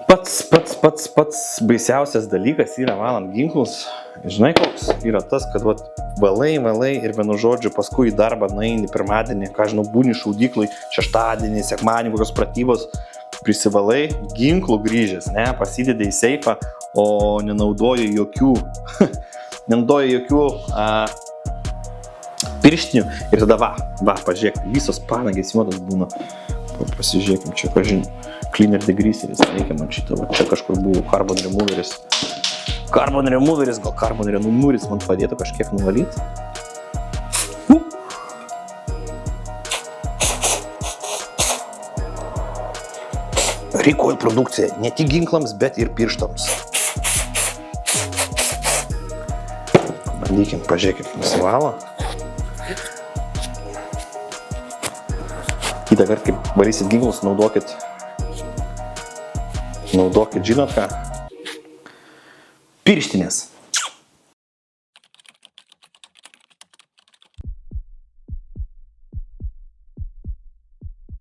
Pats baisiausias dalykas yra valant ginklus. Žinai, koks yra tas, kad valai ir vienu žodžiu paskui į darbą nueini pirmadienį, ką žinau, būni šaudyklai, šeštadienį, sekmadienį, kokios pratybos, prisivalai ginklų grįžęs, ne, pasidedi į seifą, o nenaudoji jokių pirštinių ir tada pažiūrėk, visos panagės juodos būna. Pasižiūrėkim, čia kažin cleaner degreaseris, reikia man šitą, čia kažkur buvo carbon removeris, gal carbon removeris man padėtų kažkiek nuvalyti. Recoil produkcija, ne tik ginklams, bet ir pirštams. Bandykim, pažiūrėkit, nusivalo. Kitą kartą, kaip varysit ginklus, naudokit, žinot ką, pirštinės.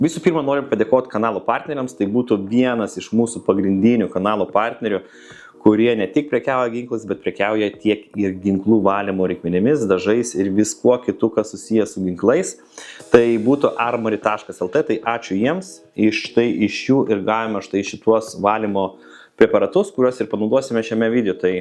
Visų pirma, norim padėkoti kanalo partneriams, tai būtų vienas iš mūsų pagrindinių kanalo partnerių, kurie ne tik prekiauja ginklais, bet prekiauja tiek ir ginklų valymo reikmenimis, dažais ir viskuo kitu, kas susijęs su ginklais. Tai būtų armory.lt, tai ačiū jiems, iš jų ir gavome šituos valymo preparatus, kuriuos ir panaudosime šiame video. Tai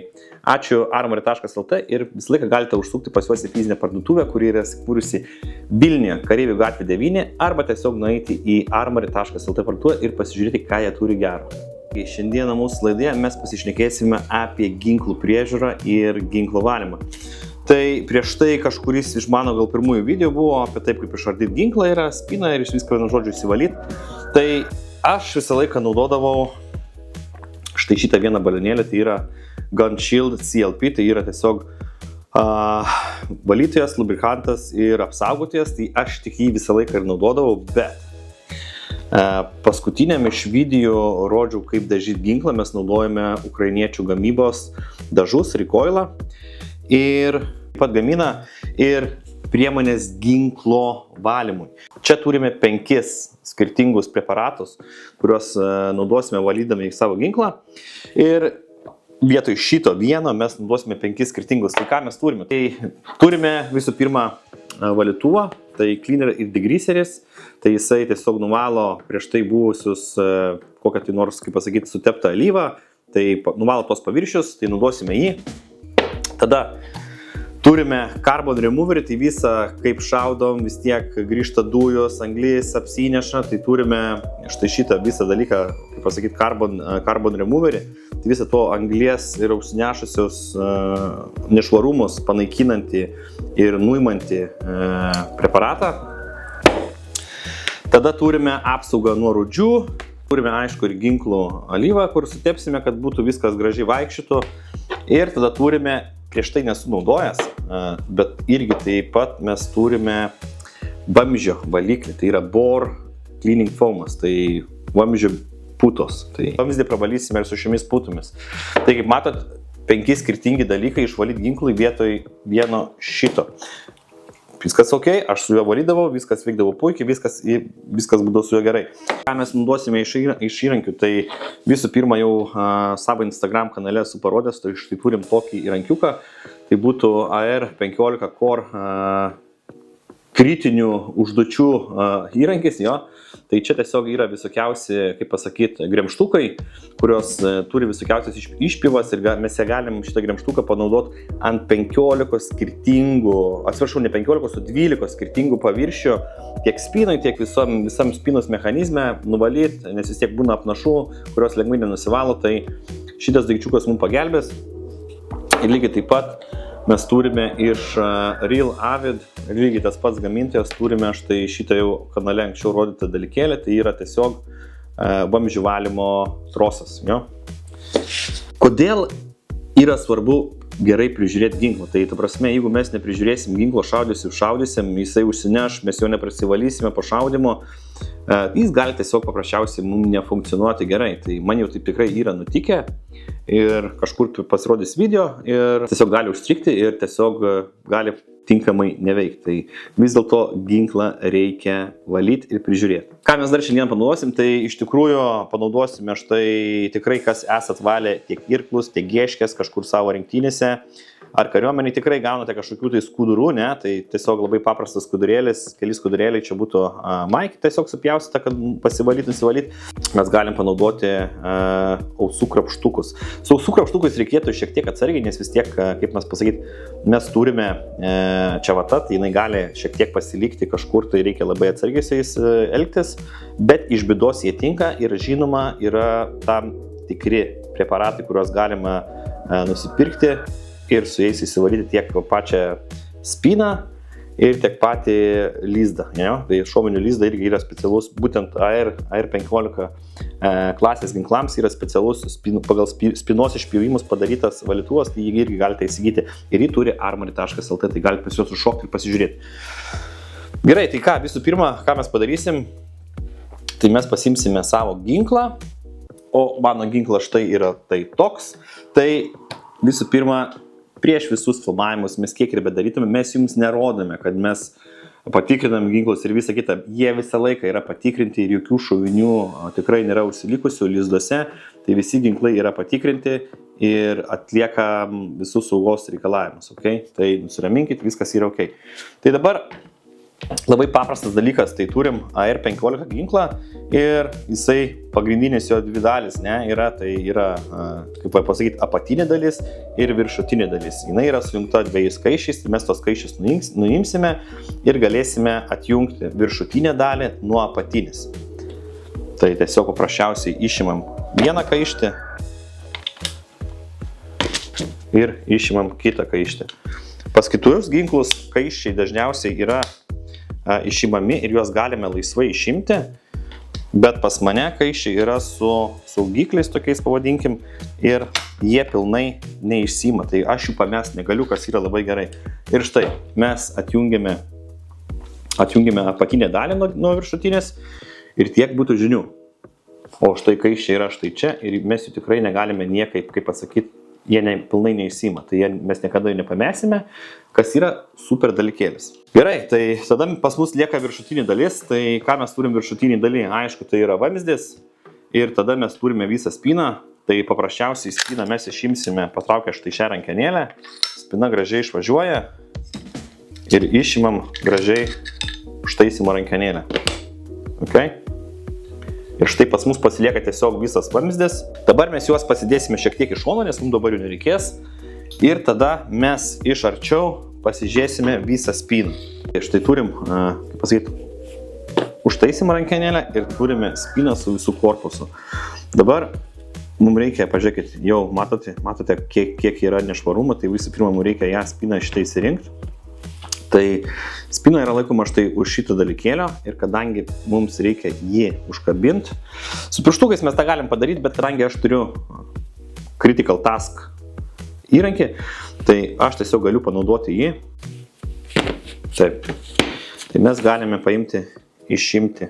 ačiū armory.lt ir visą laiką galite užsukti pas juos į fizinę parduotuvę, kuri yra įsikūrusi Vilniuje, Kareivių gatvė 9, arba tiesiog nueiti į armory.lt parduotuvę ir pasižiūrėti, ką jie turi gero. Šiandieną mūsų laidoje mes pasišnekėsime apie ginklų priežiūrą ir ginklų valymą. Tai prieš tai kažkuris iš mano gal pirmųjų video buvo apie taip, kaip išardyti ginklą yra, spyną ir iš viską vienu žodžiu įsivalyti. Tai aš visą laiką naudodavau štai šitą vieną balionėlį, tai yra Gun Shield CLP, tai yra tiesiog valytojas, lubrikantas ir apsaugotojas, tai aš tik jį visą laiką ir naudodavau, bet paskutiniam iš video rodžiau, kaip dažyti ginklą, mes naudojame ukrainiečių gamybos dažus, Recoilą ir pat gamina ir priemonės ginklo valymui. Čia turime 5 skirtingus preparatus, kuriuos naudosime valydami savo ginklą ir vietoj šito vieno mes naudosime 5 skirtingus. Tai ką mes turime? Tai turime visų pirma valytuvą, tai cleaner ir degreaseris, tai jisai tiesiog nuvalo prieš tai buvusius kokią tai nors, kaip pasakyti, suteptą alyvą, tai nuvalo tos paviršius, tai naudosime jį. Tada turime carbon removerį, tai visą, kaip šaudom, vis tiek grįžta dujos, anglis apsineša, tai turime štai šitą visą dalyką, kaip pasakyti, carbon removerį, tai visą to anglies ir užsinešusios nešvarumus panaikinantį ir nuimantį preparatą. Tada turime apsaugą nuo rūdžių, turime aišku ir ginklų alyvą, kur sutepsime, kad būtų viskas gražiai vaikščiotų. Ir tada turime, prieš tai nesu naudojęs, bet irgi taip pat mes turime vamzdžio valiklį, tai yra bore cleaning foamas, tai vamzdžio putos. Tai vamzdį pravalysime ir su šiomis putomis. Tai kaip matot, 5 skirtingi dalykai išvalyti ginklui vietoj vieno šito. Viskas ok, aš su juo valydavau, viskas vykdavo puikiai, viskas būdavo su juo gerai. Ką mes naudosime iš įrankių, tai visų pirma jau savo Instagram kanale esu parodęs, tai štai turim tokį įrankiuką, tai būtų AR15 Core kritinių užduočių įrankis, jo. Tai čia tiesiog yra visokiausi, kaip pasakyti, gremštukai, kurios turi visokiausias išpjovas ir mes galim šitą gremštuką panaudoti ant 15 skirtingų, atsiprašau, ne 15, o 12 skirtingų paviršių, tiek spynai, tiek visam spynos mechanizme nuvalyti, nes vis tiek būna apnašų, kurios lengvai nenusivalo, tai šitas daikčiukas mums pagelbės. Ir lygiai taip pat mes turime iš Real Avid, lygiai tas pats gamintojas, turime štai šitą jau kanale anksčiau rodytą dalykėlį, tai yra tiesiog vamzdžių valymo trosas. Jo? Kodėl yra svarbu gerai prižiūrėti ginklą? Tai ta prasme, jeigu mes neprižiūrėsim ginklo, šaudysim, jisai užsineš, mes jo neprasivalysime po šaudymo, jis gali tiesiog paprasčiausiai mums nefunkcionuoti gerai. Tai man jau taip tikrai yra nutikę ir kažkur pasirodys video ir tiesiog gali užstrigti ir tiesiog gali tinkamai neveikia. Tai vis dėlto ginklą reikia valyti ir prižiūrėti. Ką mes dar šiandien panaudosim, tai iš tikrųjų panaudosime štai tikrai, kas esat valę tiek irklus, tiek gėškės kažkur savo rinktynėse. Ar kariuomenį tikrai gaunate kažkokių tai skudurų, ne? Tai tiesiog labai paprastas skudurėlis, keli skudurėliai čia būtų maikį, tiesiog supjausite, kad pasivalyti, nusivalyti. Mes galim panaudoti ausų krapštukus. Su ausų krapštukais reikėtų šiek tiek atsargiai, nes vis tiek, kaip mes pasakyti, mes turime čia vatat, jinai gali šiek tiek pasilikti kažkur, tai reikia labai atsargiai su jais elgtis, bet iš bėdos jie tinka ir žinoma yra tam tikri preparatai, kuriuos galima nusipirkti ir su jais įsivalyti tiek pačią spyną ir tiek patį lizdą. Tai šovinių lizdą irgi yra specialus, būtent AR-15 klasės ginklams yra specialus pagal spynos išpjovimus padarytas valytuvas, tai jį irgi galite įsigyti. Ir jį turi armory.lt, tai galite pas juos užšokti ir pasižiūrėti. Gerai, tai ką, visų pirma, ką mes padarysim, tai mes pasimsime savo ginklą, o mano ginklas štai yra tai toks. Tai visų pirma, prieš visus filmavimus mes kiek ir bedarytume, mes jums nerodome, kad mes patikrinam ginklus ir visą kitą. Jie visą laiką yra patikrinti ir jokių šovinių tikrai nėra užsilikusių lizduose. Tai visi ginklai yra patikrinti ir atlieka visus saugos reikalavimus. Okay? Tai nusiraminkit, viskas yra ok. Tai dabar labai paprastas dalykas, tai turim AR-15 ginklą ir jisai pagrindinės jo dvi dalis, yra, tai yra, kaip pasakyti, apatinė dalis ir viršutinė dalis. Jis yra sujungta dviejais kaiščiais, tai mes tos kaiščius nuimsime ir galėsime atjungti viršutinę dalį nuo apatinės. Tai tiesiog paprasčiausiai išimam vieną kaištį ir išimam kitą kaištį. Pas kitus ginklus kaiščiai dažniausiai yra išimami ir juos galime laisvai išimti, bet pas mane kaiščiai yra su saugikliais tokiais pavadinkim ir jie pilnai neišsima, tai aš jų pamest negaliu, kas yra labai gerai. Ir štai mes atjungiame apatinę dalį nuo viršutinės ir tiek būtų žinių. O štai kaiščiai yra štai čia ir mes jų tikrai negalime niekaip, kaip pasakyti, jie pilnai neišsima, tai mes niekada jų nepamesime, kas yra super dalykėlis. Gerai, tai tada pas mus lieka viršutinė dalis, tai ką mes turim viršutinį dalį? Aišku, tai yra vamzdis ir tada mes turime visą spyną, tai paprasčiausiai spyną mes išimsime patraukę štai šią rankenėlę, spyna gražiai išvažiuoja ir išimam gražiai užtaisymo rankenėlę. Okay? Ir štai pas mus pasilieka tiesiog visas vamzdis. Dabar mes juos pasidėsime šiek tiek iš šono, nes mums dabar jų nereikės. Ir tada mes iš arčiau pasižiūrėsime visą spyną. Ir štai turim, kaip pasakyti, užtaisymą rankenėlę ir turime spyną su visų korpusu. Dabar mums reikia, pažiūrėkit, jau matote kiek yra nešvarumų, tai visų pirma mums reikia ją spyną šitą įsirinkti. Tai spyna yra laikoma štai už šito dalykėlio ir kadangi mums reikia jį užkabinti, su pirštukais mes tą galim padaryti, bet kadangi aš turiu Critical Task įrankį, tai aš tiesiog galiu panaudoti jį. Taip. Tai mes galime paimti, išimti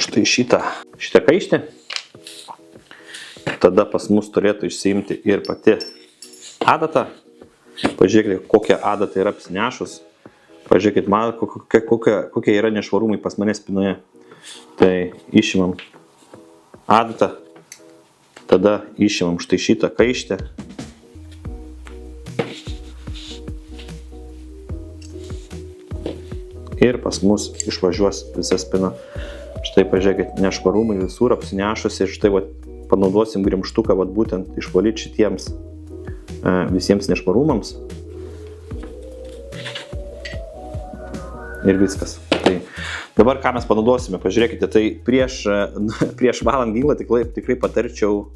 štai šitą kaištį. Tada pas mus turėtų išsiimti ir pati adata. Pažiūrėkite, kokia adata yra apsinešus. Pažiūrėkite, kokie yra nešvarumai pas mane spynoje. Tai išimam adatą, tada išimam štai šitą kaištę. Ir pas mus išvažiuos visa spyna. Štai pažiūrėkite, nešvarumai visur apsinešusi ir štai panaudosim grimštuką būtent išvalyti šitiems visiems nešvarumams ir viskas. Tai dabar ką mes panaudosime, pažiūrėkite, tai prieš valant ginklą tikrai patarčiau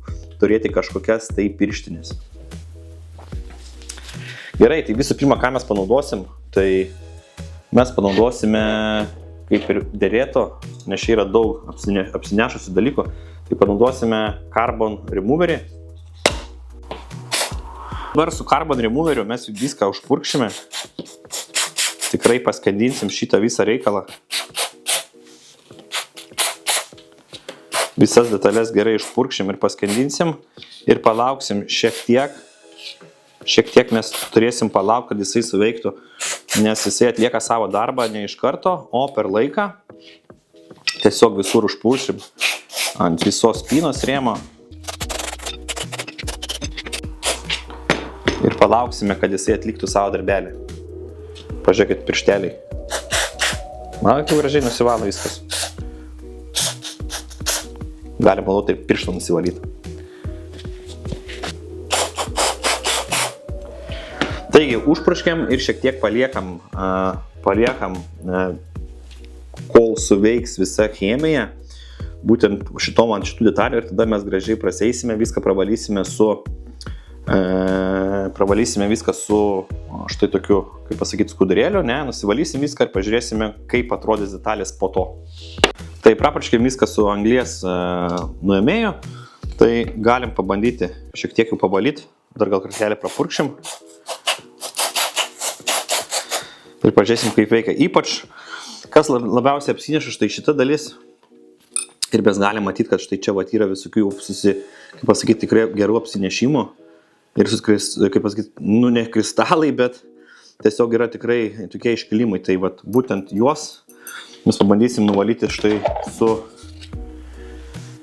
turėti kažkokias tai pirštinės. Gerai, tai visų pirma, ką mes panaudosim, tai mes panaudosime kaip ir derėto, nes čia yra daug apsinešusių dalykų, tai panaudosime Carbon Removerį. Dabar su Carbon Removeriu mes viską užpurkšime, tikrai paskandinsim šitą visą reikalą. Visas detalės gerai išpurkšim ir paskandinsim ir palauksim šiek tiek, Šiek tiek mes turėsim palaukti, kad jisai suveiktų, nes jisai atlieka savo darbą ne iš karto, o per laiką. Tiesiog visur užpulšim ant visos spynos rėmo. Ir palauksime, kad jisai atliktų savo darbelį. Pažiūrėkit piršteliai. Man kaip gražiai nusivalo viskas. Galim naudoti ir pirštą nusivalyti. Taigi, užpurškiam ir šiek tiek paliekam, kol suveiks visa chemija, būtent šitom ant šitų detalių, ir tada mes gražiai praseisime, viską pravalysime viską su štai tokiu, kaip pasakyti, skudurėliu, nusivalysim viską ir pažiūrėsime, kaip atrodys detalės po to. Tai prapurškim viską su anglies nuėmėju, tai galim pabandyti šiek tiek jau pavalyti, dar gal kartelį prapurkšim. Ir pažiūrėsim, kaip veikia. Ypač, kas labiausiai apsineša, štai šita dalis. Ir mes galim matyti, kad štai čia vat yra visokių, kaip pasakyti, tikrai gerų apsinešimų. Ir, kaip pasakyti, ne kristalai, bet tiesiog yra tikrai tokie iškilimai. Tai vat būtent juos mes pabandysim nuvalyti štai su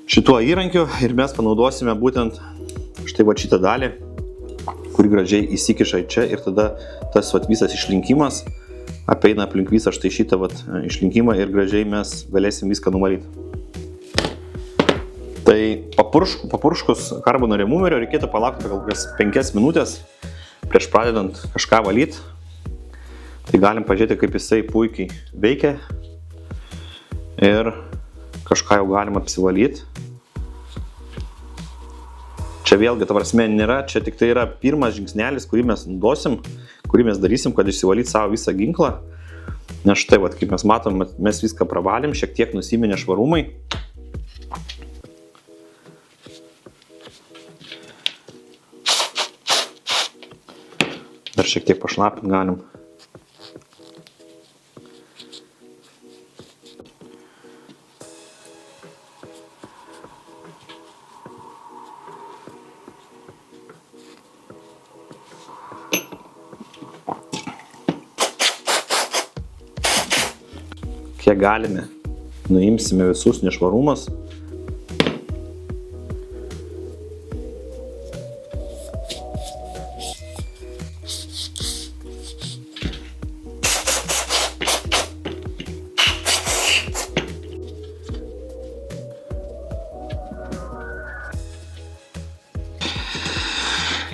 šituo įrankiu. Ir mes panaudosime būtent štai vat šitą dalį, kuri gražiai įsikiša į čia. Ir tada tas vat visas išlinkimas apeina aplink visą štai šitą išlinkimą ir gražiai mes galėsim viską nuvalyti. Tai papurškus karbono removerio reikėtų palaukti gal 5 minutės prieš pradedant kažką valyti. Tai galim pažiūrėti, kaip jisai puikiai veikia ir kažką jau galim apsivalyti. Čia vėlgi, ta prasme, nėra, čia tik tai yra pirmas žingsnelis, kurį mes naudosim, kurį mes darysim, kad išsivalyti savo visą ginklą. Nes štai, vat, kaip mes matom, mes viską pravalėm, šiek tiek nusiminė švarumai. Dar šiek tiek pašlapint galim. Kiek galime, nuimsime visus nešvarumus.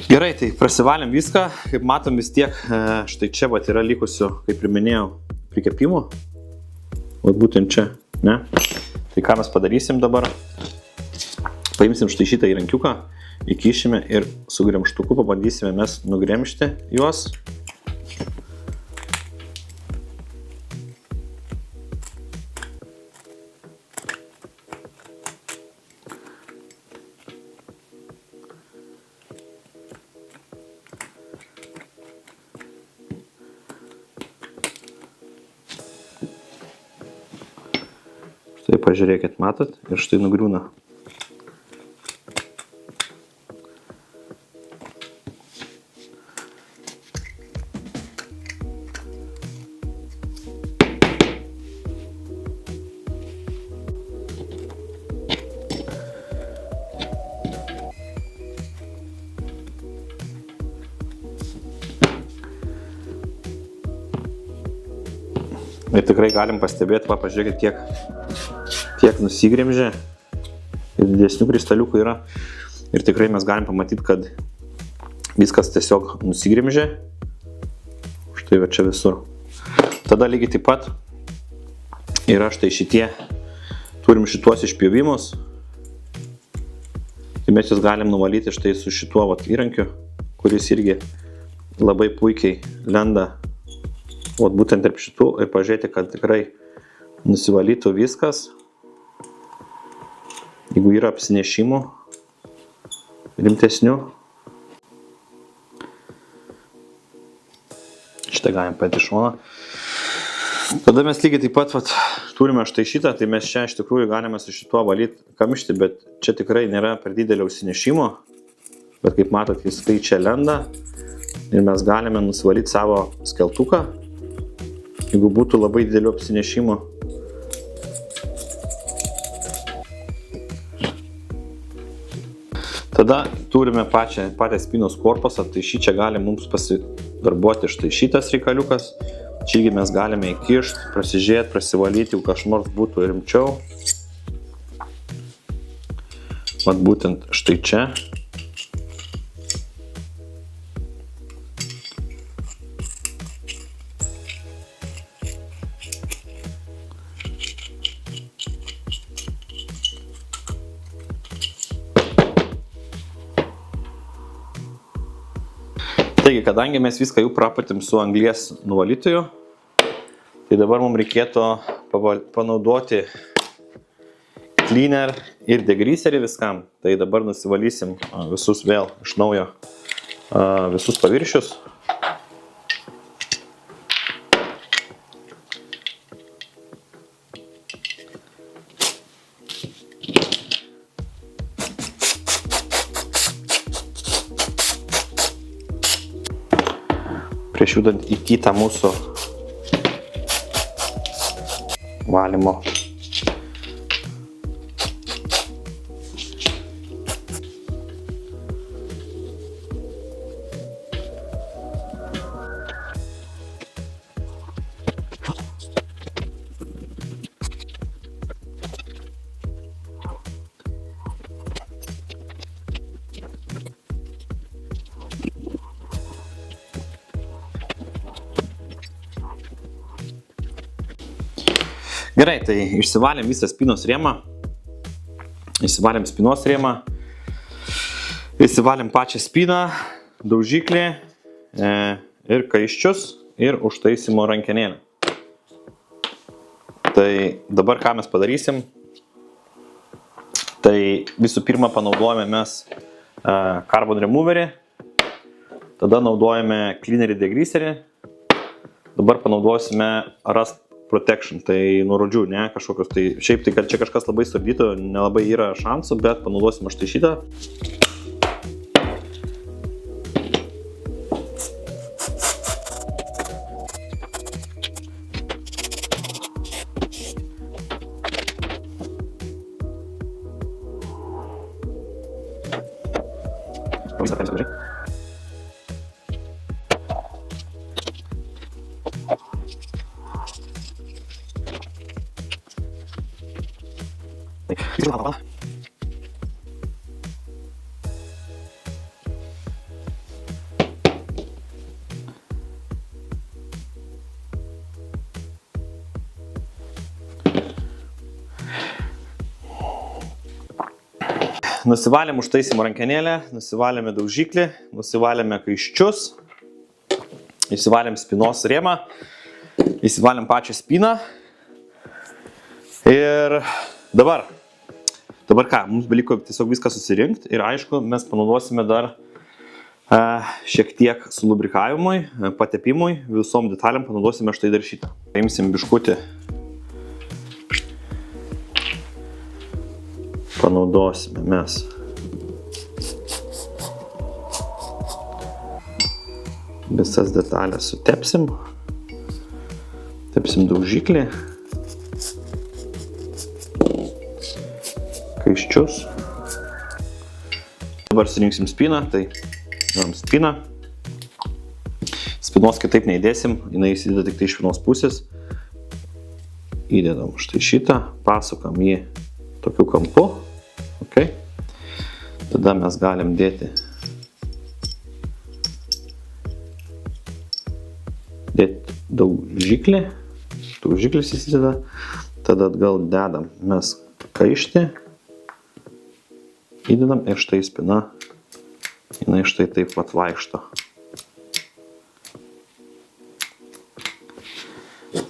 Gerai, tai prasivalėm viską, kaip matom vis tiek, štai čia vat yra likusių, kaip ir minėjau, prikepimų. Vat būtent čia, ne? Tai ką mes padarysim dabar? Paimsim štai šitą įrankiuką, įkišime ir su gremžtuku pabandysime mes nugremžti juos. Štai pažiūrėkit, matot, ir štai nugriūna. Ir tikrai galim pastebėti, pažiūrėkit, kiek nusigremžė ir didesnių kristaliukų yra. Ir tikrai mes galim pamatyti, kad viskas tiesiog nusigremžė. Štai va čia visur. Tada lygiai taip pat yra štai šitie, turim šituos išpjovimus. Tai mes juos galim nuvalyti štai su šituo vat įrankiu, kuris irgi labai puikiai lenda vat būtent tarp šitų ir pažiūrėti, kad tikrai nusivalytų viskas. Jeigu yra apsinešimų rimtesnių. Šitą galim paėti iš šono. Tada mes lygiai taip pat turime štai šitą, tai mes čia iš tikrųjų galime su šituo valyti kamštį, bet čia tikrai nėra per didelio užsinešimo. Bet kaip matot, jis tai čia lenda. ir mes galime nusivalyti savo skeltuką, jeigu būtų labai didelių apsinešimų. Tada turime patį spynos korpusą, tai šį čia gali mums pasidarbuoti štai šitas reikaliukas. Čia mes galime įkišti, prasižiūrėti, prasivalyti, jeigu kažnors būtų rimčiau. Vat būtent štai čia. Taigi, kadangi mes viską jau prapatėm su anglies nuvalytoju, tai dabar mums reikėtų panaudoti cleaner ir degreaserį viskam. Tai dabar nusivalysim visus vėl iš naujo visus paviršius. Prieš judant į kitą mūsų valymo. Gerai, tai išsivalėm visą spynos rėmą, įsivalėm pačią spyną, daužiklį ir kaiščius ir užtaisymo rankenėlę. Tai dabar ką mes padarysim, tai visų pirma panaudojame mes carbon removerį, tada naudojame cleanerį degreaserį, dabar panaudosime rust protection, tai nuo rodžių, ne kažkokios, tai šiaip tai, kad čia kažkas labai sardyto, nelabai yra šansų, bet panaudosim štai šitą. Nusivalėm užtaisymo rankenėlę, nusivalėme daužiklį, nusivalėme kaiščius, įsivalėm spynos rėmą, įsivalėm pačią spyną. Ir dabar ką, mums beliko tiesiog viską susirinkti ir aišku, mes panaudosime dar šiek tiek sulubrikavimui, patepimui, visom detalėm panaudosime štai dar šitą. Paimsim biškutį, panaudosime mes visas detalės sutepsim, tepsim daužiklį, kaiščius. Dabar surinksim spyną, tai darom spyną. Spynos kitaip neįdėsim, jinai įsideda tik tai iš vienos pusės. Įdedam štai šitą, pasukam jį tokiu kampu. Okay. Tada mes galim dėti daužiklį, daužiklis įsideda, tada atgal dedam mes kaištį, įdedam ir štai spyna, jinai štai taip pat vaikšto.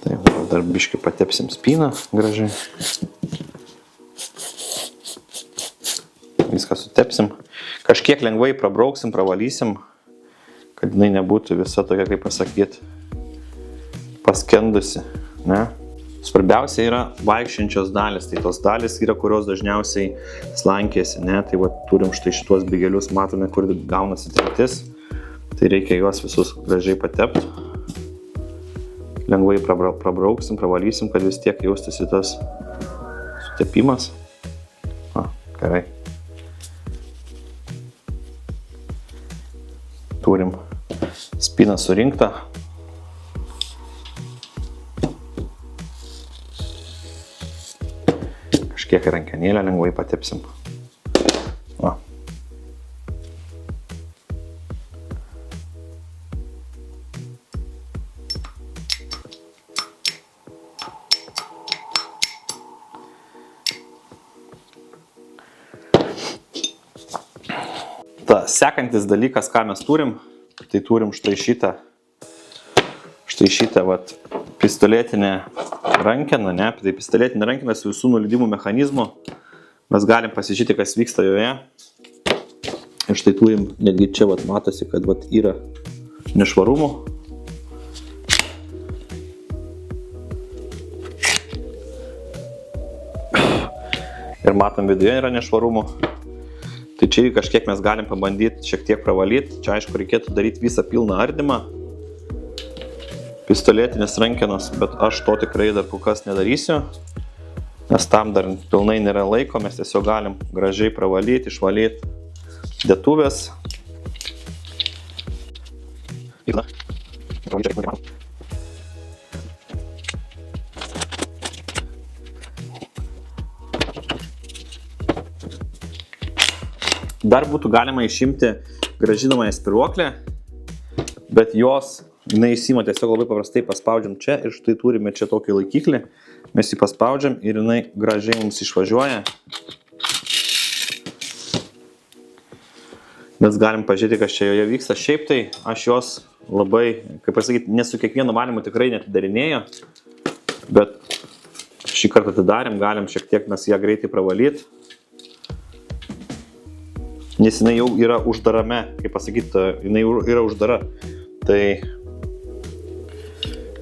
Tai dar biškį patepsim spyną gražiai. Viską sutepsim. Kažkiek lengvai prabrauksim, pravalysim, kad jinai nebūtų visa tokia, kaip pasakyti, paskendusi. Ne? Svarbiausia yra vaikščiančios dalis. Tai tos dalis yra, kurios dažniausiai slankėsi. Ne? Tai va, turim štai šitos bigelius, matome, kur gaunasi trintis. Tai reikia juos visus gražiai patepti. Lengvai prabrauksim, pravalysim, kad vis tiek jaustųsi tas sutepimas. Gerai. Turim spyną surinktą. Kažkiek rankenėlę lengvai patepsim. Va. Sekantis dalykas, ką mes turim, tai turim štai šitą vat, pistoletinę rankeną, ne? Tai pistoletinė rankena su visų nulydimų mechanizmu. Mes galim pasižiūrėti, kas vyksta joje. Ir štai turim, netgi čia vat, matosi, kad vat, yra nešvarumų. Ir matom, viduje yra nešvarumų. Tai čia kažkiek mes galim pabandyti šiek tiek pravalyti. Čia aišku reikėtų daryti visą pilną ardymą pistoletinės rankenos, bet aš to tikrai dar kol kas nedarysiu, nes tam dar pilnai nėra laiko, mes tiesiog galim gražiai pravalyti, išvalyti dėtuvės. Dar būtų galima išimti grąžinamąją spyruoklę, bet jos neįsima tiesiog labai paprastai paspaudžiam čia ir štai turime čia tokį laikiklį. Mes jį paspaudžiam ir jinai gražiai mums išvažiuoja. Mes galim pažiūrėti, kas čia joje vyksta. Šiaip tai aš jos labai, kaip pasakyti, ne su kiekvienu valymu tikrai neatidarinėjau, bet šį kartą atidarėm, galim šiek tiek mes ją greitai pravalyti. Nes jinai jau yra uždarame, kaip pasakyti, jinai yra uždara. Tai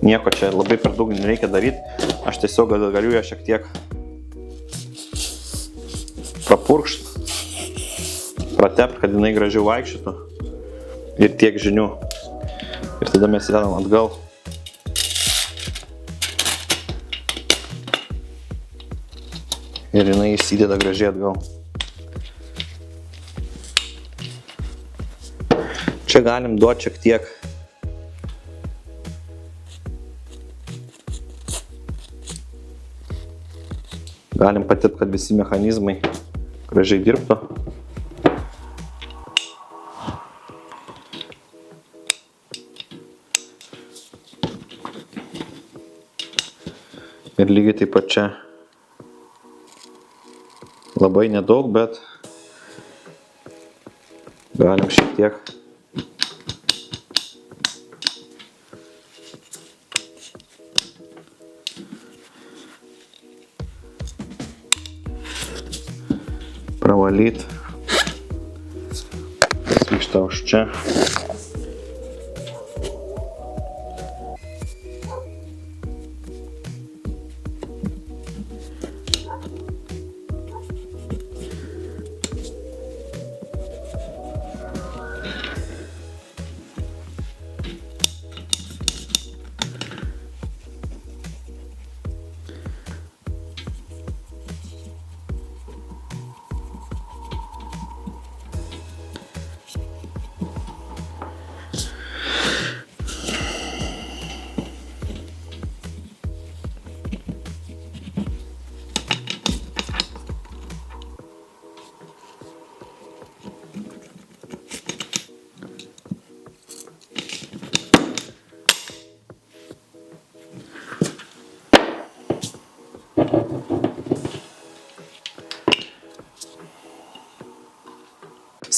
nieko čia labai per daug nereikia daryti. Aš tiesiog galiu ją šiek tiek prapurkšti, pratepti, kad jinai gražiau vaikščiotų. Ir tiek žinių. Ir tada mes įdedam atgal. Ir jinai įsideda gražiai atgal. Čia galim duoti šiek tiek galim patepti, kad visi mechanizmai gražiai dirbtų. Ir lygiai taip pat čia labai nedaug, bet galim šiek tiek pravalyti, kas vyksta už čia.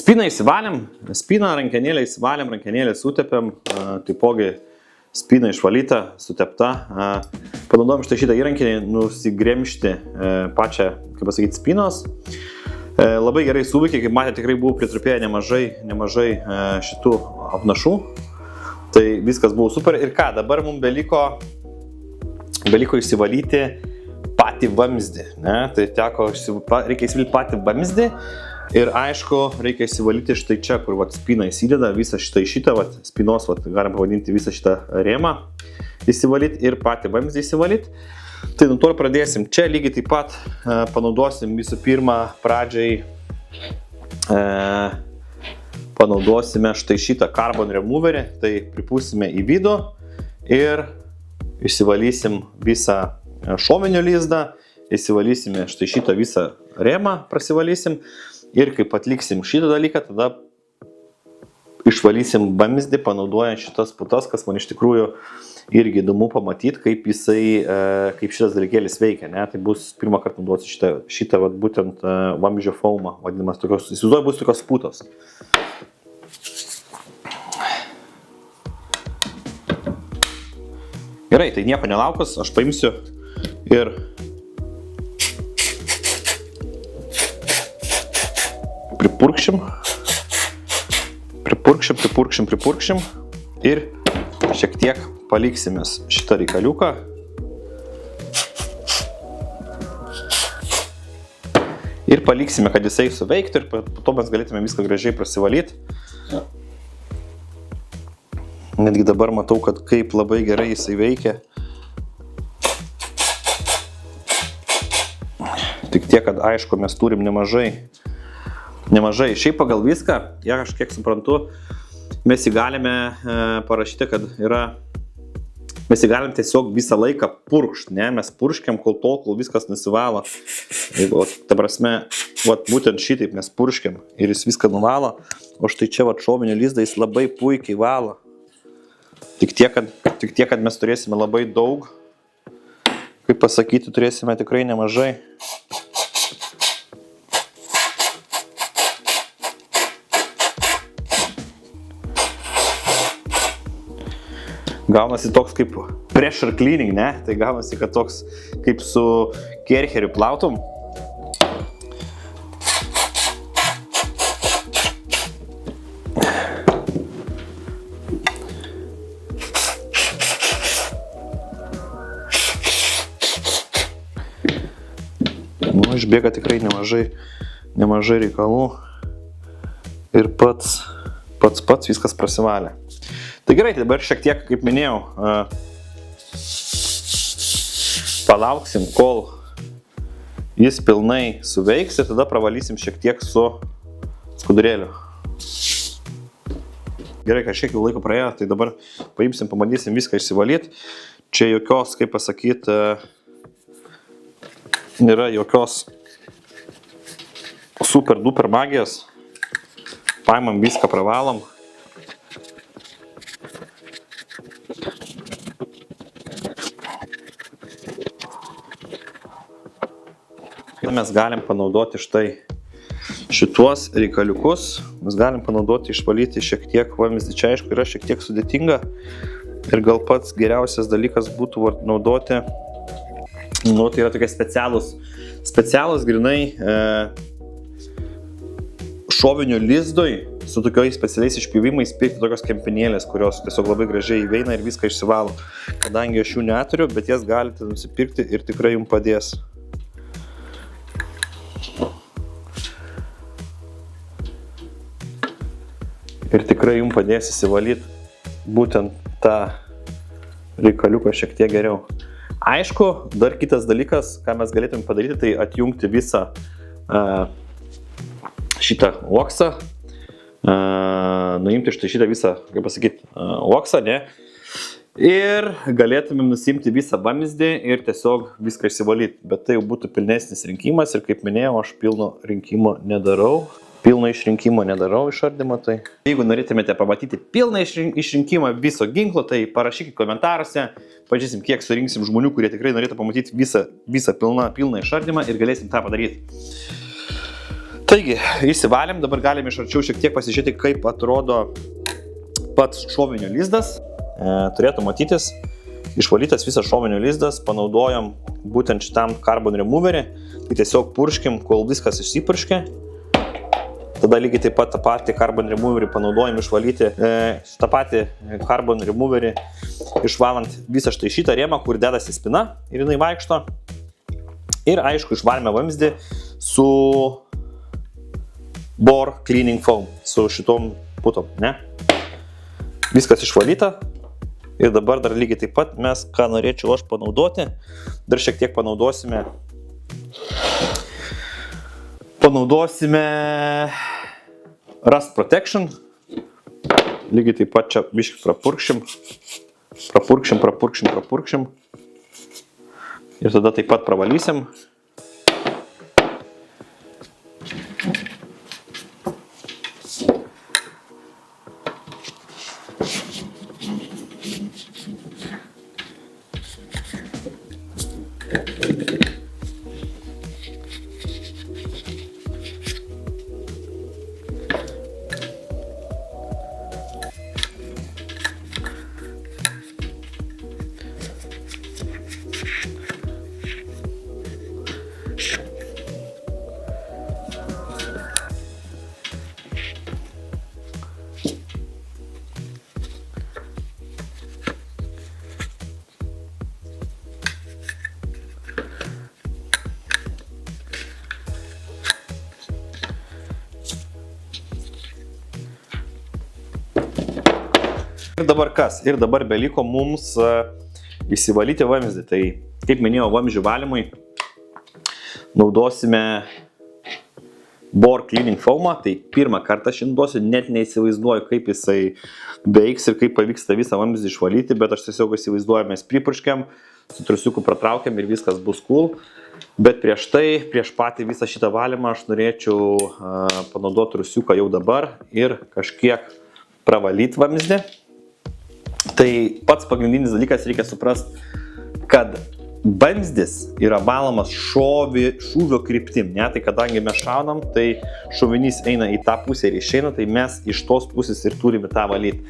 Spyną įsivalėm, spyną rankenėlę įsivalėm, rankenėlę sutepėm, taipogi spyną išvalyta, sutepta. Panaudojom šitą įrankinį nusigremžti pačią, kaip pasakyti, spynos. Labai gerai suveikė, kaip matėte, tikrai buvo pritrupėję nemažai šitų apnašų. Tai viskas buvo super. Ir ką, dabar mums beliko įsivalyti patį vamzdį. Ne? Tai reikia įsivalyti patį vamzdį. Ir aišku, reikia įsivalyti štai čia, kur vat, spyną įsideda, visą šitą vat, spynos, vat, galim pavadinti visą šitą rėmą, įsivalyti ir patį vamzdį įsivalyti. Tai nuo to pradėsim. Čia lygiai taip pat panaudosim visų pirma pradžiai, panaudosime štai šitą carbon removerį, tai pripūsime į vidų ir išsivalysim visą šovinio lizdą, įsivalysime štai šitą visą rėmą, prasivalysim. Ir kaip atliksim šitą dalyką, tada išvalysim vamzdį, panaudojant šitas putas, kas man iš tikrųjų irgi įdomu pamatyti, kaip šitas dalykėlis veikia. Ne? Tai bus pirmą kartą naudosiu šitą vat, būtent vamzdžio foamą, vadinamas tokios, įsivaizduoju, bus tokios putos. Gerai, tai nieko nelaukus, aš paimsiu ir pripurkšim ir šiek tiek paliksimės šitą reikaliuką. Ir paliksime, kad jisai suveiktų ir po to mes galėtume viską gražiai prasivalyti. Netgi dabar matau, kad kaip labai gerai jisai veikia. Tik tiek, kad aišku, mes turim nemažai. Šiaip pagal viską, aš kiek suprantu, mes įgalime parašyti, kad mes įgalim tiesiog visą laiką purkšti, ne? Mes purškiam kol viskas nusivalo. Ta prasme, būtent šitaip mes purškiam ir jis viską nuvalo, o štai čia šovinio lizdą jis labai puikiai valo. Tik tiek, kad mes turėsime labai daug, kaip pasakyti, turėsime tikrai nemažai. Gaunasi toks kaip pressure cleaning, ne? Tai gaunasi, kad toks kaip su kercheriu plautum. Išbėga tikrai nemažai reikalų ir pats viskas prasivalė. Tai gerai, tai dabar šiek tiek, kaip minėjau, palauksim, kol jis pilnai suveiks ir tada pravalysim šiek tiek su skudurėliu. Gerai, kad šiek tiek laiko praėjo, tai dabar paimsim, pabandysim viską išsivalyti. Čia jokios, kaip pasakyti, nėra jokios super duper magijos. Paimam viską, pravalom. Mes galim panaudoti štai šituos reikaliukus. Mes galim panaudoti, išvalyti šiek tiek vamzdį. Čia aišku yra šiek tiek sudėtinga ir gal pats geriausias dalykas būtų naudoti. Tai yra tokie specialūs grinai šovinio lizdui su tokiais specialiais išpjovimais pirkti tokios kempinėlės, kurios tiesiog labai gražiai įveina ir viską išsivalo. Kadangi aš jų neturiu, bet jas galite nusipirkti ir tikrai jums padės. Ir tikrai jums padės įsivalyti būtent tą reikaliuką šiek tiek geriau. Aišku, dar kitas dalykas, ką mes galėtume padaryti, tai atjungti visą šitą uoksą, nuimti štai šitą visą, kaip pasakyti, uoksą, ne? Ir galėtumėm nusimti visą vamzdį ir tiesiog viską išsivalyti. Bet tai jau būtų pilnesnis rinkimas ir kaip minėjau, aš pilno rinkimo nedarau. Pilno išrinkimo nedarau išardymo, tai jeigu norėtumėte pamatyti pilną išrinkimą viso ginklo, tai parašykit komentaruose, pažiūrėsim, kiek surinksim žmonių, kurie tikrai norėtų pamatyti visą pilną išardymą ir galėsim tą padaryti. Taigi, išsivalėm, dabar galime iš arčiau šiek tiek pasižiūrėti, kaip atrodo pats šovinio lizdas. Turėtų matytis, išvalytas visas šovinio lizdas, panaudojom būtent šitam carbon removerį, tai tiesiog purškim, kol viskas išsipurškia. Tada lygiai taip pat tą patį carbon removerį panaudojam išvalyti, tą patį carbon removerį išvalant visą štai šitą rėmą, kur dedasi spina ir jinai vaikšto. Ir aišku, išvalėme vamzdį su Bore Cleaning Foam su šitom putom, ne? Viskas išvalyta. Ir dabar dar lygiai taip pat mes, ką norėčiau aš panaudoti, dar šiek tiek panaudosime Rust Protection. Lygiai taip pat čia biškį prapurkšim. Ir tada taip pat pravalysim. Ir dabar kas? Ir dabar beliko mums įsivalyti vamzdį. Tai, kaip minėjau, vamzdžių valymui naudosime Bore Cleaning Foamą. Tai pirmą kartą aš naudosiu, net neįsivaizduoju, kaip jisai veiks ir kaip pavyks tą visą vamzdį išvalyti, bet aš tiesiog įsivaizduoju, mes pripurškiam, su trusiuku pratraukiam ir viskas bus cool. Bet prieš patį visą šitą valymą aš norėčiau panaudoti trusiuką jau dabar ir kažkiek pravalyti vamzdį. Tai pats pagrindinis dalykas, reikia suprasti, kad vamzdis yra valomas šūvio kryptim, ne? Tai kadangi mes šaunam, tai šovinys eina į tą pusę ir išeina, tai mes iš tos pusės ir turime tą valyti.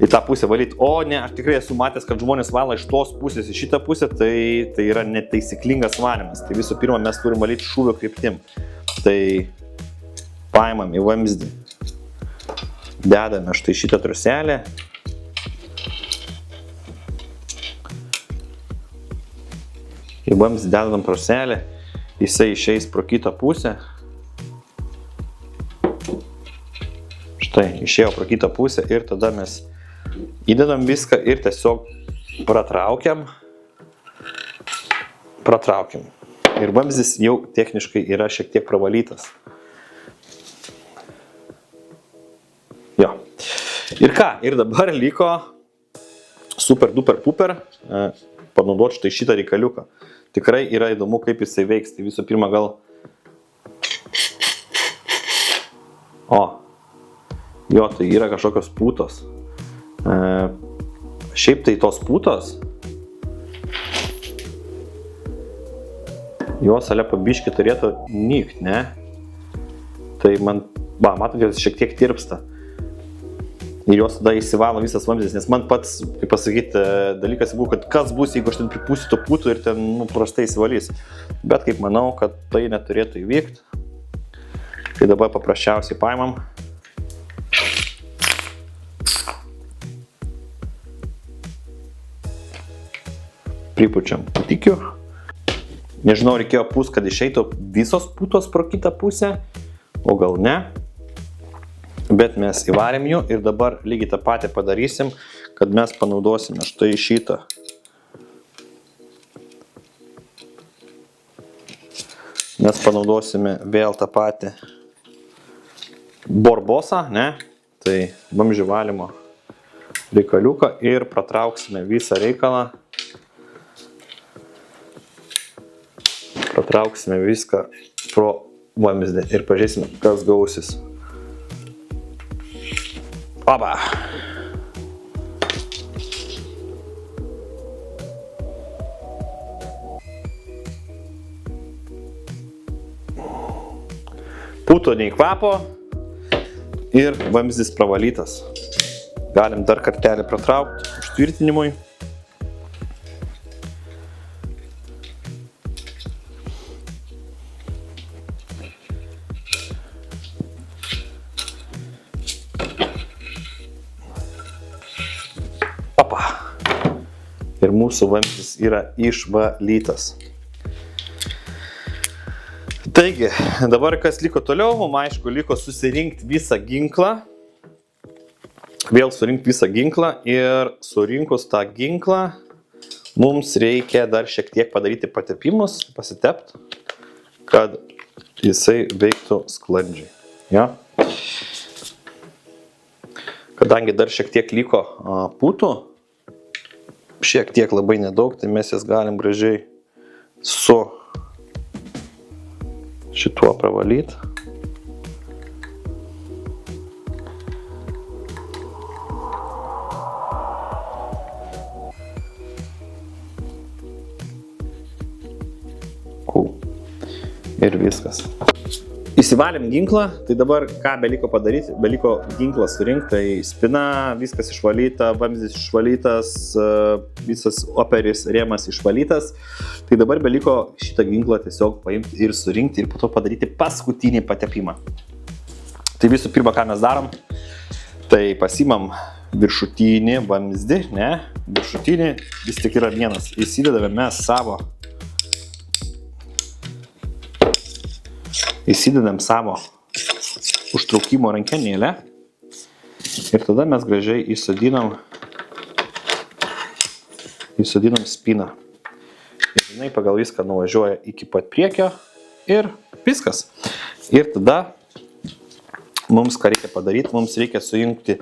Į tą pusę valyti. O ne, aš tikrai esu matęs, kad žmonės vala iš tos pusės į šitą pusę, tai yra netaisyklingas valymas. Tai visų pirma, mes turim valyti šūvio kryptim. Tai paimam į vamzdį, dedame štai šitą truselę. Į vamzdį dedam truselę, jisai išeis pro kitą pusę. Štai, išėjo pro kitą pusę ir tada mes įdedam viską ir tiesiog pratraukiam. Ir vamzdis jau techniškai yra šiek tiek pravalytas. Jo. Ir ką? Ir dabar liko super duper puper panaudoti štai šitą reikaliuką. Tikrai yra įdomu, kaip jisai veiks. Tai visų pirma gal... Jo, tai yra kažkokios putos. Šiaip tai tos putos, jos ale pabiškį turėtų nykt, ne? Tai man, matot, jos šiek tiek tirpsta. Ir jos tada įsivalo visas vamzdis, nes man pats, kaip pasakyti, dalykas buvo, kad kas bus, jeigu aš ten pripūsiu to putų ir ten prastai įsivalys. Bet kaip manau, kad tai neturėtų įvykti. Tai dabar paprasčiausiai paimam. Pripučiam putikiu. Nežinau, reikėjo pūs, kad išeitų visos putos pro kitą pusę, o gal ne. Bet mes įvarėm jų ir dabar lygiai tą patį padarysim, kad mes panaudosime štai šitą. Mes panaudosime vėl tą patį borbosą, ne? Tai vamzdžių valymo reikaliuką ir pratrauksime visą reikalą. Pratrauksime viską pro vamzdį ir pažiūrėsime, kas gausis. Oba! Puto nei kvapo ir vamzdis pravalytas. Galim dar kartelį pratraukti užtvirtinimui. Ir mūsų vamzdis yra išvalytas. Taigi, dabar kas liko toliau, mums aišku liko susirinkti visą ginklą. Vėl surinkti visą ginklą ir surinkus tą ginklą mums reikia dar šiek tiek padaryti patepimus, pasitept, kad jisai veiktų sklandžiai. Ja? Kadangi dar šiek tiek liko putų, šiek tiek labai nedaug, tai mes jas galim gražiai su šituo pravalyti. Ir viskas. Įsivalėm ginklą, tai dabar ką beliko padaryti, beliko ginklą surinkti, tai spina, viskas išvalyta, vamzdis išvalytas, visas operis rėmas išvalytas, tai dabar beliko šitą ginklą tiesiog paimti ir surinkti ir po to padaryti paskutinį patepimą. Tai visų pirma, ką mes darom, tai pasimam viršutinį vamzdį, viršutinį vis tik yra vienas, įsidedame mes Įsidedam savo užtraukimo rankenėlę ir tada mes gražiai įsodinam spiną. Ir jinai pagal viską nuvažiuoja iki pat priekio ir viskas. Ir tada mums ką reikia padaryti, mums reikia sujungti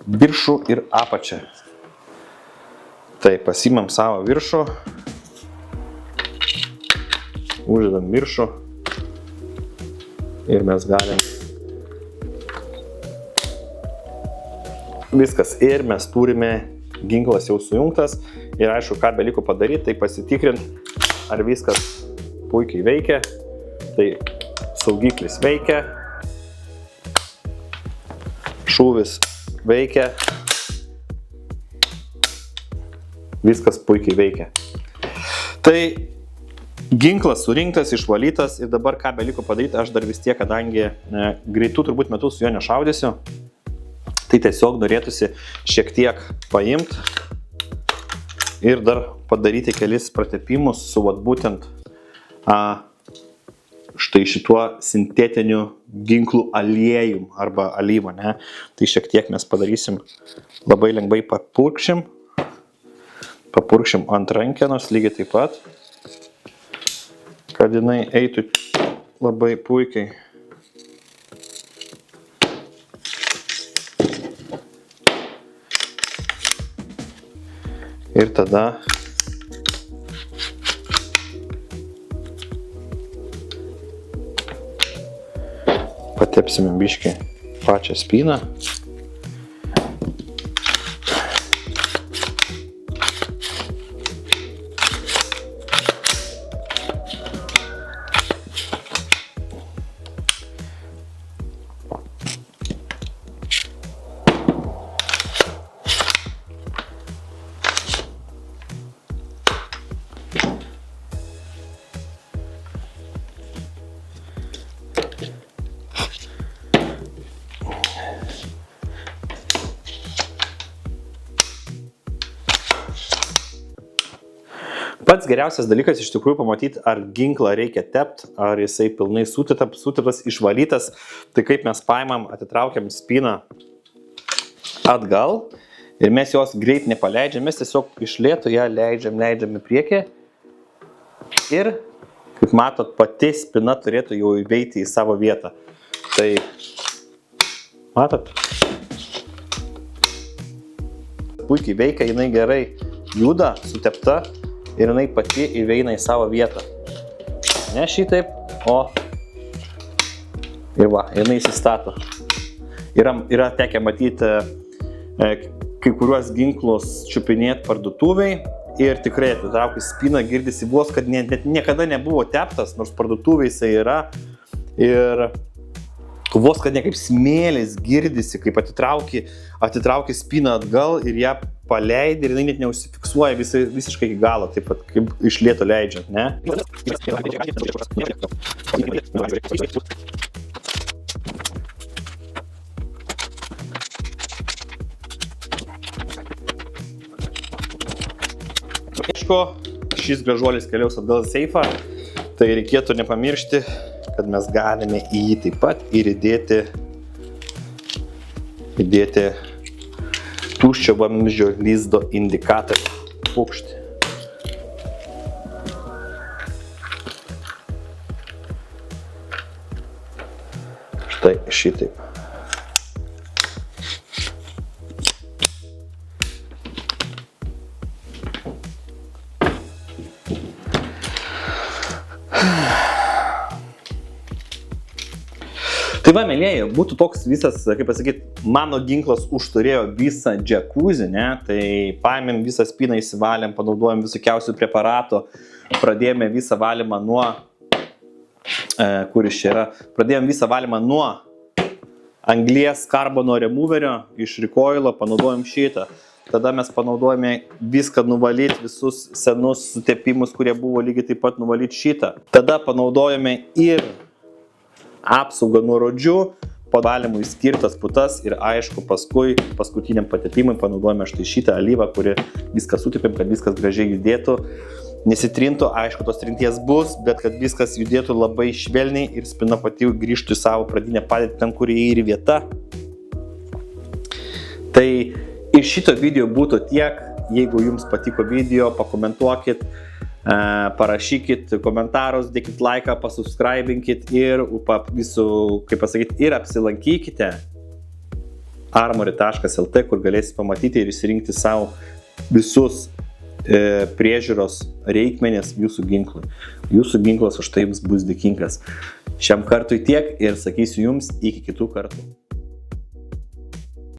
viršų ir apačią. Tai pasimam savo viršų, uždedam viršų. Ir mes galim viskas. Ir mes turime ginklas jau sujungtas. Ir aišku, ką beliko padaryti, tai pasitikrinti, ar viskas puikiai veikia. Tai saugiklis veikia. Šūvis veikia. Viskas puikiai veikia. Tai ginklas surinktas, išvalytas ir dabar ką beliko padaryti, aš dar vis tiek, kadangi greitų turbūt metų su juo nešaudysiu, tai tiesiog norėtųsi šiek tiek paimti ir dar padaryti kelis pratepimus su vat būtent štai šituo sintetiniu ginklų aliejum arba alyva, Tai šiek tiek mes padarysim, labai lengvai papurkšim ant rankenos lygiai taip pat, kad jinai eitų labai puikiai. Ir tada patepsime biškį pačią spyną. Pats geriausias dalykas iš tikrųjų pamatyti, ar ginklą reikia tept, ar jisai pilnai suteptas, išvalytas. Tai kaip mes paimam, atitraukiam spyną atgal ir mes jos greit nepaleidžiam, mes tiesiog iš lėto ją leidžiam į priekį. Ir, kaip matot, pati spyna turėtų jau įveiti į savo vietą. Tai, matot? Puikiai veikia, jinai gerai juda, sutepta. Ir jinai pati įveina į savo vietą. Ne šitaip, o ir va, jinai įsistato. Yra tekę matyti kai kuriuos ginklus čiupinėti parduotuviai ir tikrai atitraukus spyną girdisi vos, kad niekada nebuvo teptas, nors parduotuviai jisai yra. Ir vos, kad ne kaip smėlis girdisi, kaip atitrauki spyną atgal ir ją paleidi ir jinai net neužsifiksuoja visiškai iki galo, taip pat kaip iš lėto leidžiant, ne? Aišku, šis gražuolis keliaus atgal į seifą, tai reikėtų nepamiršti, kad mes galime į jį taip pat ir įdėti tuščio vamzdžio lizdo indikatorių. Pukšti. Štai šitaip. Tai va, mėlėjai, būtų toks visas, kaip pasakyti, mano ginklas užturėjo visą džekuzį, ne? Tai paėmėm visą spyną, įsivalėm, panaudojom visokiausių preparatų, pradėjome visą valymą nuo, kuris čia yra, pradėjom visą valymą nuo anglies karbono removerio, iš recoilo, panaudojom šitą. Tada mes panaudojame viską nuvalyti, visus senus sutepimus, kurie buvo lygiai taip pat nuvalyti šitą. Tada panaudojame ir apsaugą nuo rodžių, pavalymui skirtas putas ir aišku paskui paskutiniam patepimui panaudojame štai šitą alyvą, kuri viską sutepėm, kad viskas gražiai judėtų, nesitrintų, aišku tos trinties bus, bet kad viskas judėtų labai švelniai ir spyna pati grįžtų į savo pradinę padėtį ten, kur jie ir vieta. Tai iš šito video būtų tiek, jeigu jums patiko video, pakomentuokit, parašykit komentarus, dėkit laiką, pasubscribinkit ir visų, kaip pasakyti, ir apsilankykite armory.lt, kur galėsite pamatyti ir įsirinkti savo visus priežiūros reikmenis jūsų ginklui. Jūsų ginklas už tai jums bus dėkingas. Šiam kartui tiek ir sakysiu jums iki kitų kartų.